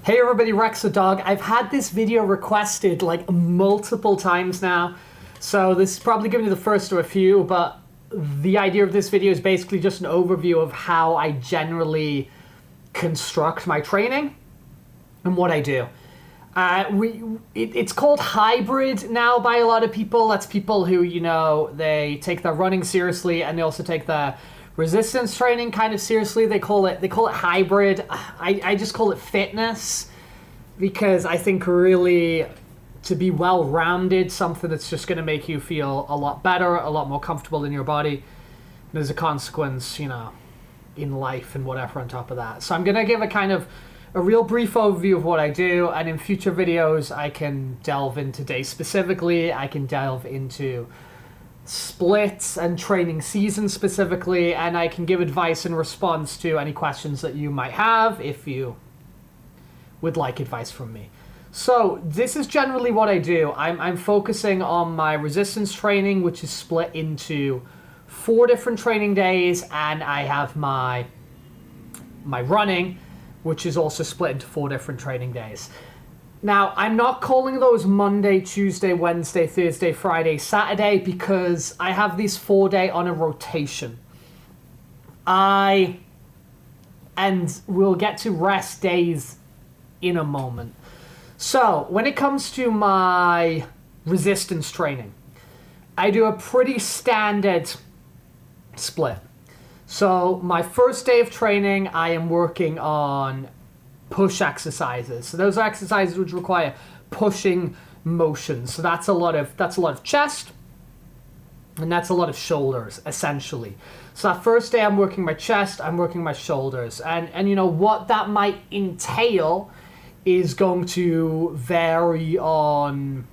Hey everybody, Rex the Dog. I've had this video requested like multiple times now, so this is probably going to be the first of a few, but the idea of this video is basically just an overview of how I generally construct my training and what I do. It's called hybrid now by a lot of people. That's people who, you know, they take their running seriously and they also take their resistance training kind of seriously. They call it hybrid. I just call it fitness because I think really to be well-rounded, something that's just going to make you feel a lot better, a lot more comfortable in your body. And as a consequence, you know, in life and whatever on top of that. So I'm going to give a real brief overview of what I do, and in future videos I can delve into days specifically, I can delve into splits and training seasons specifically, and I can give advice in response to any questions that you might have if you would like advice from me. So this is generally what I do. I'm focusing on my resistance training, which is split into 4 different training days, and I have my running, which is also split into 4 different training days. Now, I'm not calling those Monday, Tuesday, Wednesday, Thursday, Friday, Saturday, because I have these 4-day on a rotation. And we'll get to rest days in a moment. So, when it comes to my resistance training, I do a pretty standard split. So, my first day of training, I am working on push exercises. So those are exercises which require pushing motions. So that's a lot of chest and that's a lot of shoulders essentially. So that first day I'm working my chest, I'm working my shoulders, and you know what that might entail is going to vary on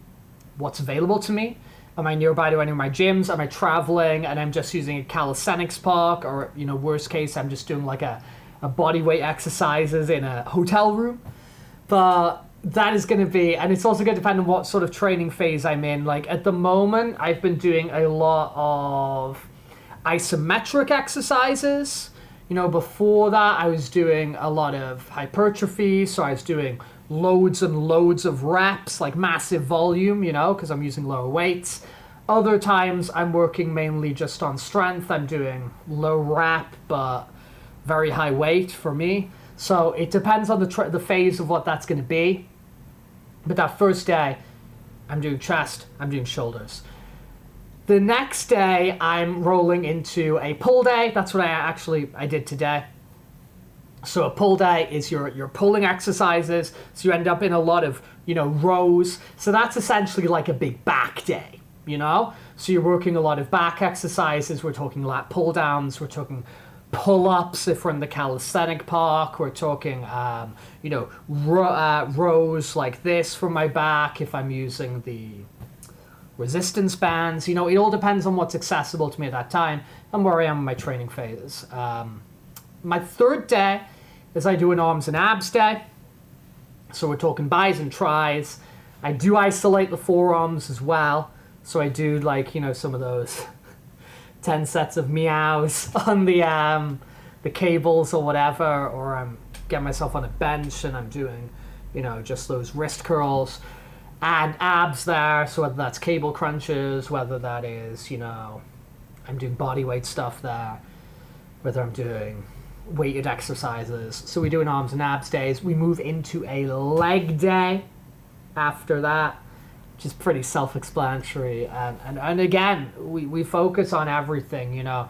what's available to me. Am I nearby to any of my gyms? Am I traveling and I'm just using a calisthenics park, or you know, worst case I'm just doing like a body weight exercises in a hotel room? But that is going to be, and it's also going to depend on what sort of training phase I'm in. Like at the moment, I've been doing a lot of isometric exercises. You know, before that, I was doing a lot of hypertrophy. So I was doing loads and loads of reps, like massive volume, you know, because I'm using lower weights. Other times I'm working mainly just on strength. I'm doing low rep, but very high weight for me. So it depends on the phase of what that's going to be. But that first day, I'm doing chest, I'm doing shoulders. The next day, I'm rolling into a pull day. That's what I did today. So a pull day is your pulling exercises. So you end up in a lot of, you know, rows. So that's essentially like a big back day, you know? So you're working a lot of back exercises. We're talking lat pull downs. We're talking pull-ups if we're in the calisthenic park. We're talking, you know, rows like this for my back if I'm using the resistance bands. You know, it all depends on what's accessible to me at that time and where I am in my training phase. My third day is I do an arms and abs day. So we're talking bis and tris. I do isolate the forearms as well. So I do like, you know, some of those 10 sets of meows on the cables or whatever, or I'm getting myself on a bench and I'm doing, you know, just those wrist curls and abs there. So whether that's cable crunches, whether that is, you know, I'm doing body weight stuff there, whether I'm doing weighted exercises. So we do an arms and abs days. We move into a leg day after that, which is pretty self-explanatory. And again, we focus on everything, you know.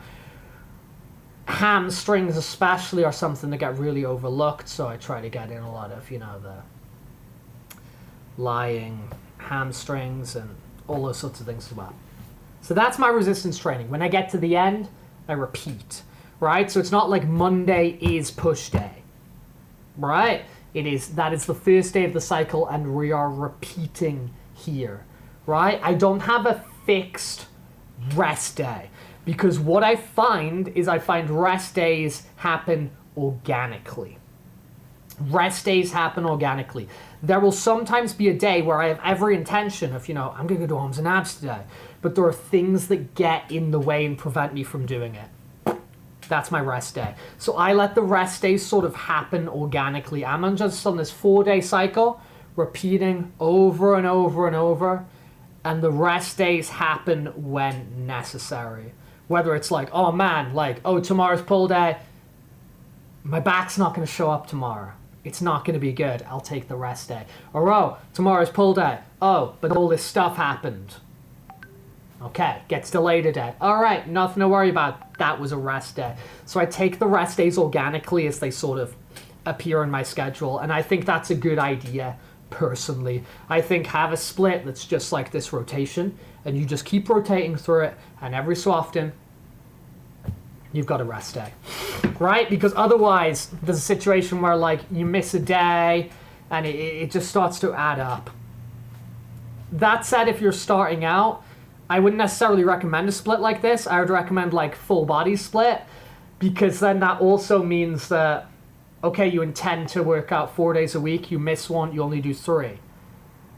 Hamstrings especially are something that get really overlooked, so I try to get in a lot of, you know, the lying hamstrings and all those sorts of things as well. So that's my resistance training. When I get to the end, I repeat, right? So it's not like Monday is push day, right? That is the first day of the cycle and we are repeating here, right? I don't have a fixed rest day because what I find rest days happen organically. Rest days happen organically. There will sometimes be a day where I have every intention of, you know, I'm going to do arms and abs today, but there are things that get in the way and prevent me from doing it. That's my rest day. So I let the rest days sort of happen organically. I'm just on this 4-day cycle, repeating over and over and over. And the rest days happen when necessary. Whether it's like, oh man, like, oh, tomorrow's pull day. My back's not going to show up tomorrow. It's not going to be good. I'll take the rest day. Or, oh, tomorrow's pull day. Oh, but all this stuff happened. Okay, gets delayed a day. All right, nothing to worry about. That was a rest day. So I take the rest days organically as they sort of appear in my schedule. And I think that's a good idea, personally. I think have a split that's just like this rotation. And you just keep rotating through it. And every so often, you've got a rest day. Right? Because otherwise, there's a situation where like you miss a day and it just starts to add up. That said, if you're starting out, I wouldn't necessarily recommend a split like this. I would recommend like full body split, because then that also means that, okay, you intend to work out 4 days a week, you miss one, you only do 3.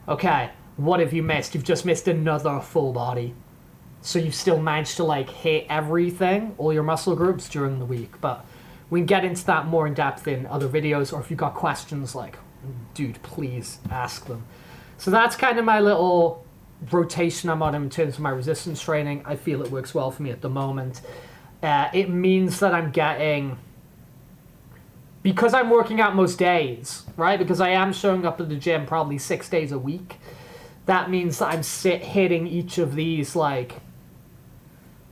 Okay, what have you missed? You've just missed another full body. So you've still managed to like hit everything, all your muscle groups during the week. But we can get into that more in depth in other videos, or if you've got questions, like, dude, please ask them. So that's kind of my little rotation I'm on in terms of my resistance training. I feel it works well for me at the moment. It means that I'm getting, because I'm working out most days, right? Because I am showing up at the gym probably 6 days a week. That means that I'm hitting each of these like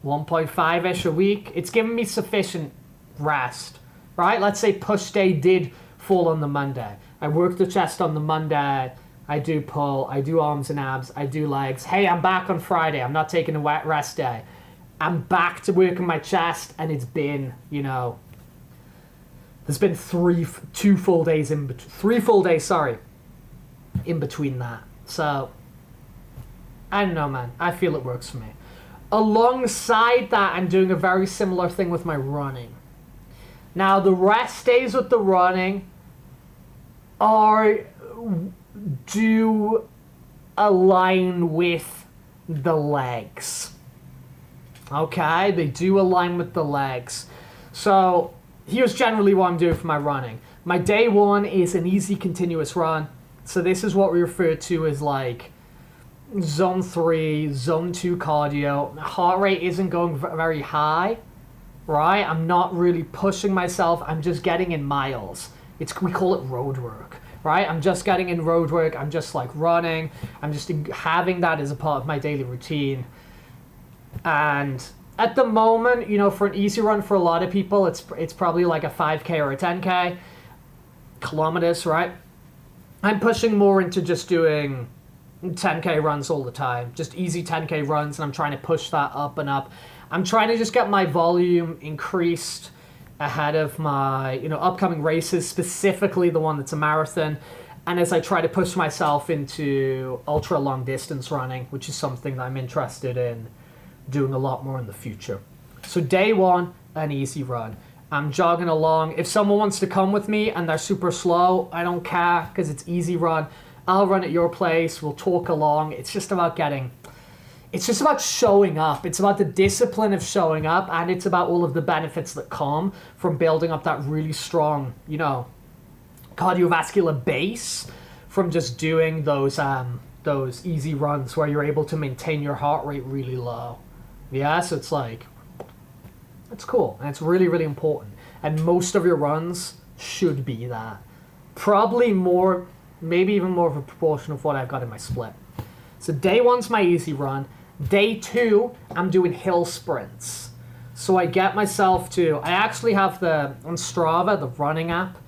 1.5-ish a week. It's giving me sufficient rest, right? Let's say push day did fall on the Monday. I work the chest on the Monday. I do pull, I do arms and abs, I do legs. Hey, I'm back on Friday. I'm not taking a wet rest day. I'm back to working my chest, and it's been, you know, there's been 3 full days in between that. So, I don't know, man. I feel it works for me. Alongside that, I'm doing a very similar thing with my running. Now, the rest days with the running do align with the legs. Okay, they do align with the legs. So here's generally what I'm doing for my running. My day 1 is an easy continuous run. So this is what we refer to as like zone 3, zone 2 cardio. Heart rate isn't going very high, right? I'm not really pushing myself. I'm just getting in miles. We call it road work. Right? I'm just getting in road work. I'm just like running. I'm just having that as a part of my daily routine. And at the moment, you know, for an easy run for a lot of people, it's probably like a 5K or a 10K kilometers, right? I'm pushing more into just doing 10K runs all the time. Just easy 10K runs, and I'm trying to push that up and up. I'm trying to just get my volume increased ahead of my, you know, upcoming races, specifically the one that's a marathon, and as I try to push myself into ultra long distance running, which is something that I'm interested in doing a lot more in the future. So day 1, an easy run. I'm jogging along. If someone wants to come with me and they're super slow, I don't care, because it's easy run. I'll run at your place. We'll talk along. It's just about showing up. It's about the discipline of showing up, and it's about all of the benefits that come from building up that really strong, you know, cardiovascular base from just doing those easy runs where you're able to maintain your heart rate really low. Yeah, so it's like, it's cool, and it's really, really important. And most of your runs should be that. Probably more, maybe even more of a proportion of what I've got in my split. So day 1's my easy run. Day 2, I'm doing hill sprints. So I get myself to, I actually have on Strava, the running app,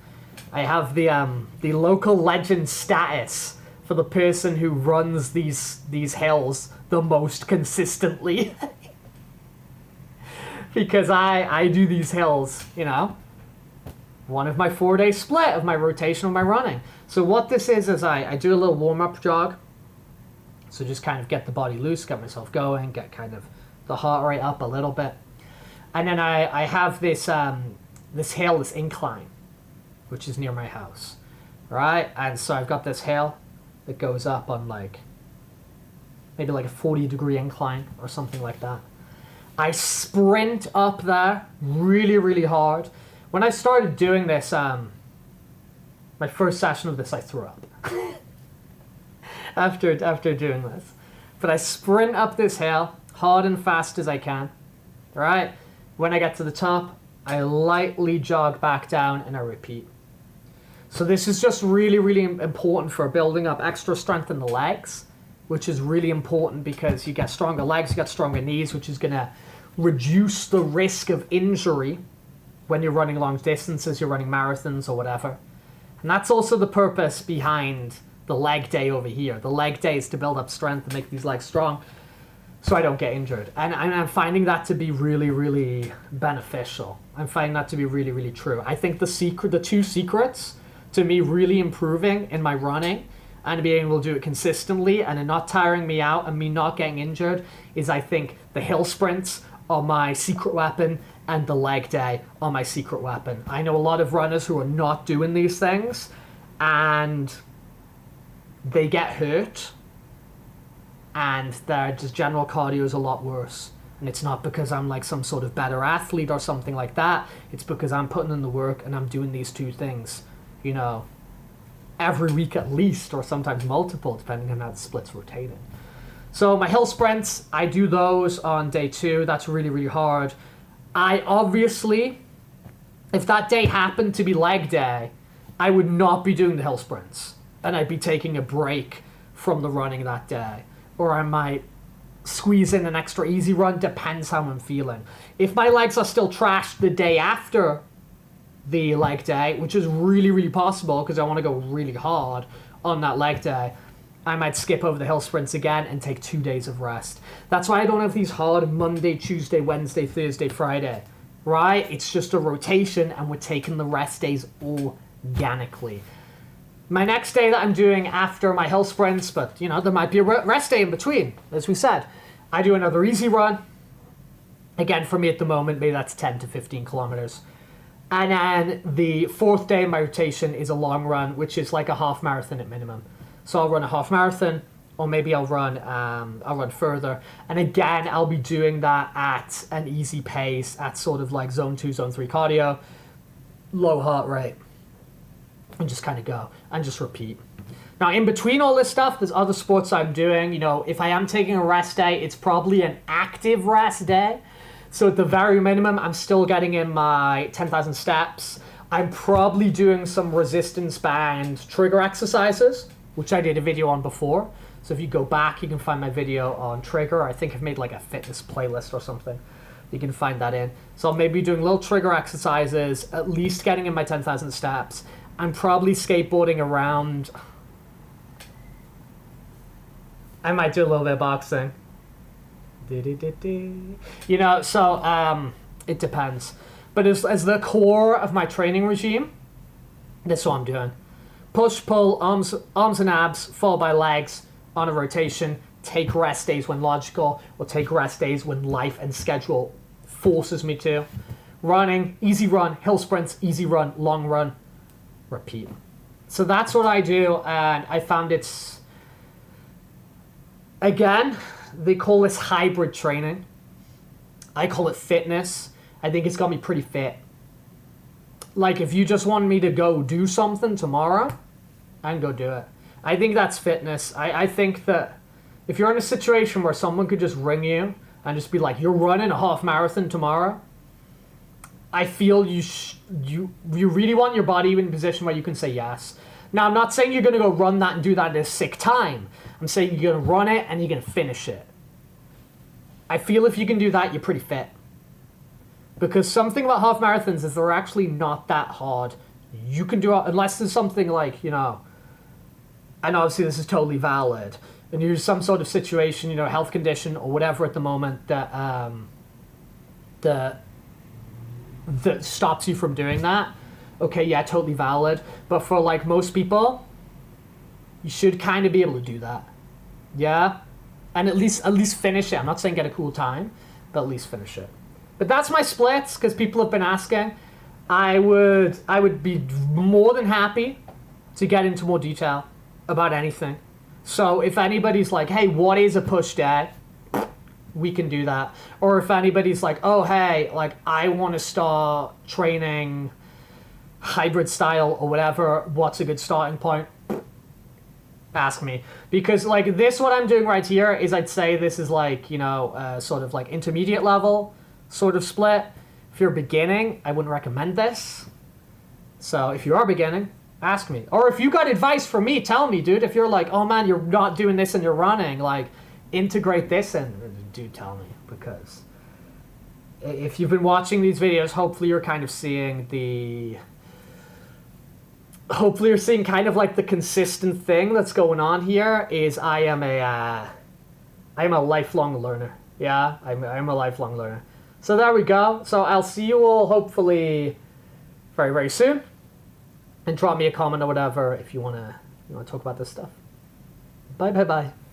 I have the local legend status for the person who runs these hills the most consistently. Because I do these hills, you know, one of my 4-day split of my rotation of my running. So what this is I do a little warm-up jog. So just kind of get the body loose, get myself going, get kind of the heart rate up a little bit. And then I have this hill, this incline, which is near my house, right? And so I've got this hill that goes up on like, maybe like a 40-degree incline or something like that. I sprint up there really, really hard. When I started doing this, my first session of this, I threw up after doing this. But I sprint up this hill hard and fast as I can. All right. When I get to the top, I lightly jog back down and I repeat. So this is just really, really important for building up extra strength in the legs, which is really important because you get stronger legs, you get stronger knees, which is going to reduce the risk of injury when you're running long distances, you're running marathons or whatever. And that's also the purpose behind the leg day over here. The leg day is to build up strength and make these legs strong so I don't get injured. And I'm finding that to be really, really beneficial. I'm finding that to be really, really true. I think the two secrets to me really improving in my running and being able to do it consistently and it not tiring me out and me not getting injured is, I think, the hill sprints are my secret weapon and the leg day are my secret weapon. I know a lot of runners who are not doing these things and they get hurt and their just general cardio is a lot worse. And it's not because I'm like some sort of better athlete or something like that. It's because I'm putting in the work and I'm doing these two things, you know, every week at least, or sometimes multiple, depending on how the split's rotating. So my hill sprints, I do those on day 2. That's really, really hard. I obviously, if that day happened to be leg day, I would not be doing the hill sprints. And I'd be taking a break from the running that day. Or I might squeeze in an extra easy run, depends how I'm feeling. If my legs are still trashed the day after the leg day, which is really, really possible because I want to go really hard on that leg day, I might skip over the hill sprints again and take 2 days of rest. That's why I don't have these hard Monday, Tuesday, Wednesday, Thursday, Friday, right? It's just a rotation and we're taking the rest days organically. My next day that I'm doing after my hill sprints, but you know, there might be a rest day in between, as we said. I do another easy run. Again, for me at the moment, maybe that's 10 to 15 kilometers. And then the 4th day of my rotation is a long run, which is like a half marathon at minimum. So I'll run a half marathon, or maybe I'll run further. And again, I'll be doing that at an easy pace, at sort of like zone 2, zone 3 cardio, low heart rate, and just kind of go and just repeat. Now, in between all this stuff, there's other sports I'm doing. You know, if I am taking a rest day, it's probably an active rest day. So at the very minimum, I'm still getting in my 10,000 steps. I'm probably doing some resistance band trigger exercises, which I did a video on before. So if you go back, you can find my video on trigger. I think I've made like a fitness playlist or something. You can find that in. So I'll maybe be doing little trigger exercises, at least getting in my 10,000 steps. I'm probably skateboarding around. I might do a little bit of boxing. You know, so it depends. But as the core of my training regime, that's what I'm doing. Push, pull, arms and abs, followed by legs on a rotation. Take rest days when logical, or take rest days when life and schedule forces me to. Running, easy run, hill sprints, easy run, long run, repeat. So that's what I do, and I found it's, again, they call this hybrid training. I call it fitness. I think it's got me pretty fit. Like, if you just want me to go do something tomorrow, I can go do it. I think that's fitness. I think that if you're in a situation where someone could just ring you and just be like, you're running a half marathon tomorrow, I feel you really want your body in a position where you can say yes. Now, I'm not saying you're going to go run that and do that at a sick time. I'm saying you're going to run it and you're going to finish it. I feel if you can do that, you're pretty fit. Because something about half marathons is they're actually not that hard. You can do it, unless there's something like, you know, and obviously this is totally valid, and you're some sort of situation, you know, health condition or whatever at the moment that that stops you from doing that. Okay, yeah, totally valid. But for like most people, you should kind of be able to do that. Yeah? And at least finish it. I'm not saying get a cool time, but at least finish it. But that's my splits, because people have been asking. I would be more than happy to get into more detail about anything. So if anybody's like, hey, what is a push day? we can do that. Or if anybody's like, oh, hey, like, I want to start training hybrid style or whatever, what's a good starting point? Ask me. Because, like, this, what I'm doing right here is I'd say this is, like, you know, sort of, like, intermediate level sort of split. If you're beginning, I wouldn't recommend this. So if you are beginning, ask me. Or if you got advice from me, tell me, dude. If you're like, oh, man, you're not doing this and you're running, like, integrate this in. Do tell me, because if you've been watching these videos, hopefully you're kind of seeing the... Hopefully you're seeing kind of like the consistent thing that's going on here is I am a lifelong learner. Yeah, I'm a lifelong learner. So there we go. So I'll see you all hopefully very, very soon. And drop me a comment or whatever if you wanna talk about this stuff. Bye, bye, bye.